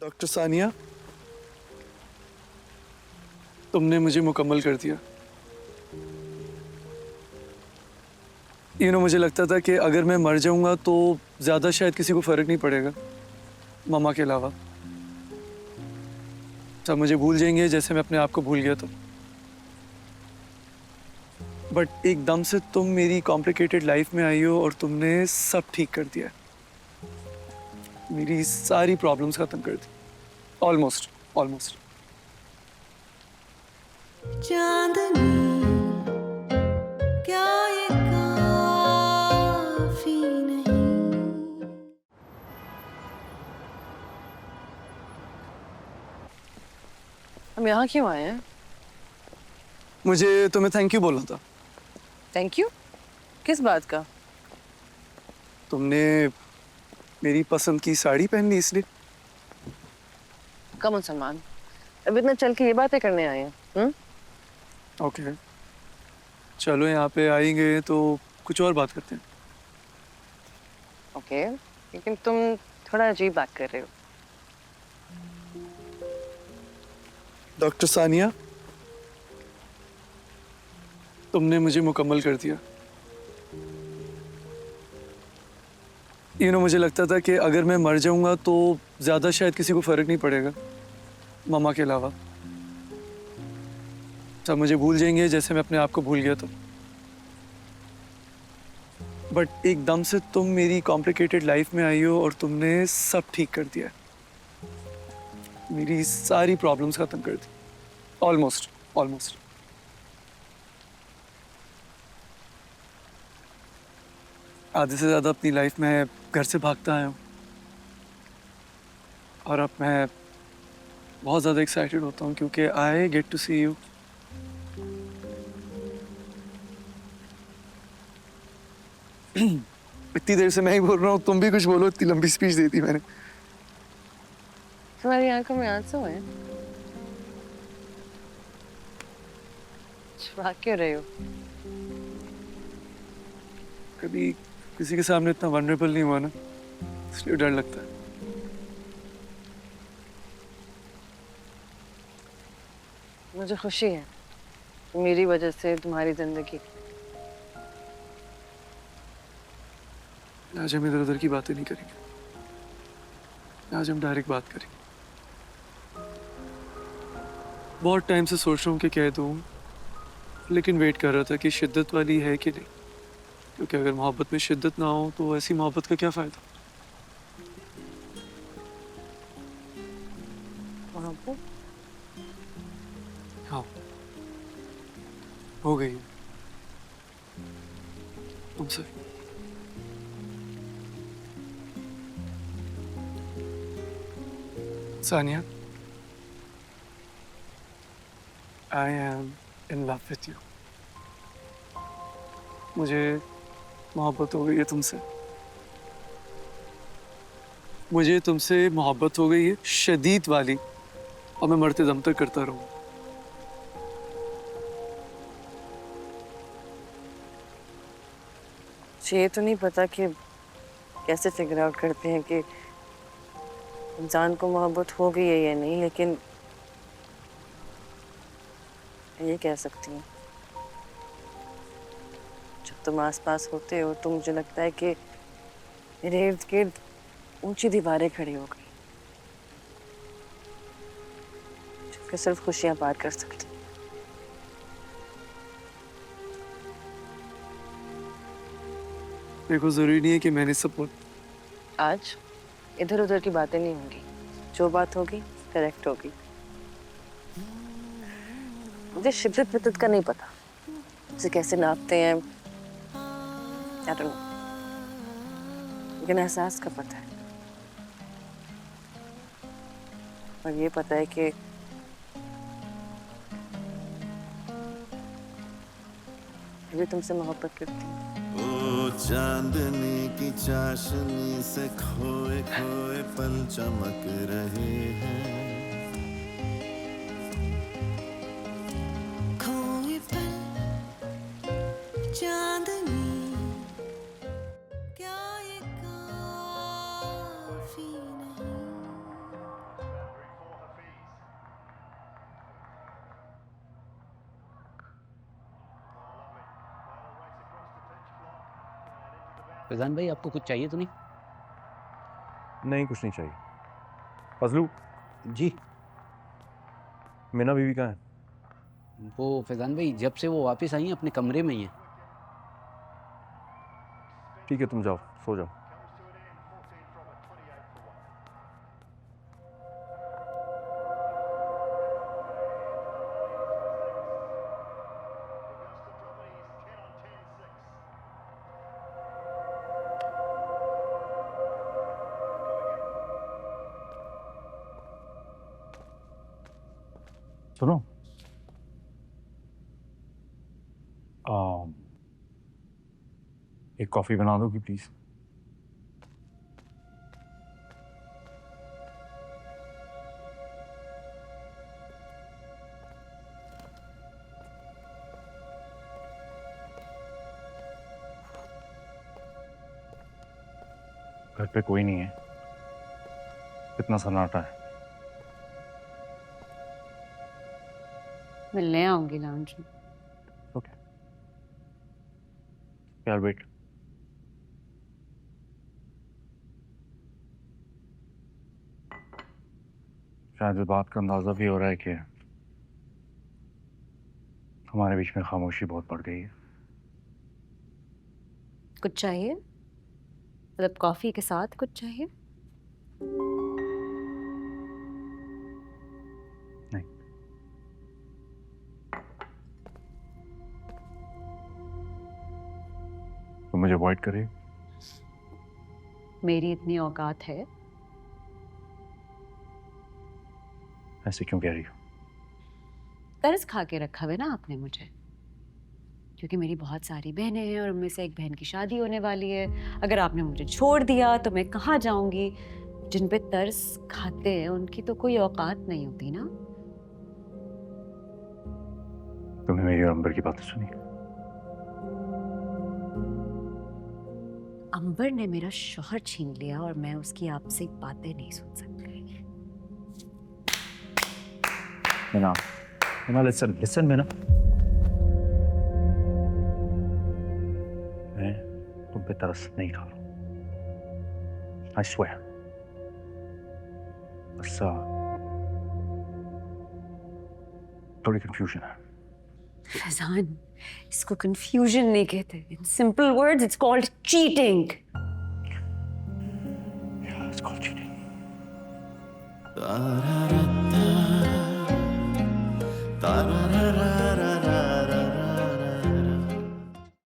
Doctor Sania, तुमने मुझे मुकम्मल कर दिया। मुझे लगता था कि अगर मैं मर जाऊंगा तो ज्यादा शायद किसी को फर्क नहीं पड़ेगा, मामा के अलावा। सब मुझे भूल जाएंगे जैसे मैं अपने आप को भूल गया था। बट एकदम से तुम मेरी कॉम्प्लिकेटेड लाइफ में आई हो और तुमने सब ठीक कर दिया। मेरी सारी प्रॉब्लम्स खत्म कर दी। Almost almost. चांदनी क्या ये काफी नहीं। हम यहाँ क्यों आए हैं? मुझे तुम्हें थैंक यू बोलना था। Thank you? किस बात का? तुमने मेरी पसंद की साड़ी पहन ली इसलिए। कम सलमान, अब इतना चल के ये बातें करने आए हैं? ओके, चलो यहाँ पे आएंगे तो कुछ और बात करते हैं। ओके, लेकिन तुम थोड़ा अजीब बात कर रहे हो। डॉक्टर सानिया, तुमने मुझे मुकम्मल कर दिया। मुझे लगता था कि अगर मैं मर जाऊंगा तो ज्यादा शायद किसी को फर्क नहीं पड़ेगा, मामा के अलावा। सब मुझे भूल जाएंगे जैसे मैं अपने आप को भूल गया था। बट एकदम से तुम मेरी कॉम्प्लिकेटेड लाइफ में आई हो और तुमने सब ठीक कर दिया। मेरी सारी प्रॉब्लम्स खत्म कर दी। Almost almost. आधे से ज्यादा अपनी लाइफ में घर से भागता आया हूँ और अब मैं बहुत ज़्यादा एक्साइटेड होता हूँ क्योंकि I get to see you. इतनी देर से मैं ही बोल रहा हूँ, तुम भी कुछ बोलो। इतनी लंबी स्पीच दे दी मैंने। तुम्हारी आंखों में आंसू हैं? छुपा क्यों रहे हो? कभी किसी के सामने इतना वनरेबल नहीं हुआ ना, इसलिए डर लगता है। मुझे खुशी है मेरी वजह से तुम्हारी जिंदगी। आज हम इधर उधर की बातें नहीं करेंगे, आज हम डायरेक्ट बात करेंगे। बहुत टाइम से सोच रहा हूँ कि कह दूँ, लेकिन वेट कर रहा था कि शिद्दत वाली है कि नहीं, क्योंकि अगर मोहब्बत में शिद्दत ना हो तो ऐसी मोहब्बत का क्या फायदा। मोहब्बत? हाँ, हो गई तुमसे। Sania, I am in love with you. मुझे मोहब्बत हो गई है तुमसे। मुझे तुमसे मोहब्बत हो गई है, शदीद वाली, और मैं मरते दम तक करता रहूँ। मुझे ये तो नहीं पता कि कैसे फिगर आउट करते हैं कि इंसान को मोहब्बत हो गई है या नहीं, लेकिन ये कह सकती हूँ जब तुम आसपास होते हो तो मुझे लगता है कि मेरे इर्द गिर्द ऊंची दीवारें खड़ी हो गई जो कि सिर्फ खुशियां पार कर सकती। देखो, जरूरी नहीं है कि मैंने सब। आज इधर उधर की बातें नहीं होंगी, जो बात होगी करेक्ट होगी। मुझे शिद्दत विद्दत का नहीं पता, उसे कैसे नापते हैं I don't know, लेकिन एहसास का पता है। और ये पता है कि मैं तुमसे मोहब्बत करती हूँ। ओ चांदनी की चाशनी से खोए खोए पल चमक रहे हैं। खोए पल चांदनी क्या ये काफी नहीं। फैजान भाई आपको कुछ चाहिए तो नहीं? नहीं, कुछ नहीं चाहिए। फजलू, जी। मीना बीवी कहाँ है? वो फैजान भाई जब से वो वापस आई हैं अपने कमरे में ही हैं। ठीक है, तुम जाओ, सो जाओ। सुनो, एक कॉफी बना दोगी प्लीज? घर पे कोई नहीं है, कितना सन्नाटा है। मैं ले आऊंगी लाउंज में। ओके यार, वेट। शायद इस बात का अंदाजा भी हो रहा है कि हमारे बीच में खामोशी बहुत बढ़ गई है। कुछ चाहिए? मतलब कॉफी के साथ कुछ चाहिए? नहीं। तुम मुझे अवॉइड करे? मेरी इतनी औकात है? ऐसे क्यों कह रही हो? तरस खा के रखा हुआ ना आपने मुझे, क्योंकि मेरी बहुत सारी बहनें हैं और उनमें से एक बहन की शादी होने वाली है। अगर आपने मुझे छोड़ दिया तो मैं कहाँ जाऊंगी? जिन पे तरस खाते हैं उनकी तो कोई औकात नहीं होती ना। तुमने मेरी और अंबर की बातें सुनी? अंबर ने मेरा शौहर छीन लिया और मैं उसकी आपसे बातें नहीं सुन सकती। Meena, Meena, listen, listen Meena. मैं तुम पे तरस नहीं खा रहा हूं, I swear। बस थोड़ी कंफ्यूजन है। फैजान, इसको कंफ्यूजन नहीं कहते। In simple words it's called cheating. Yeah, it's called cheating। Tara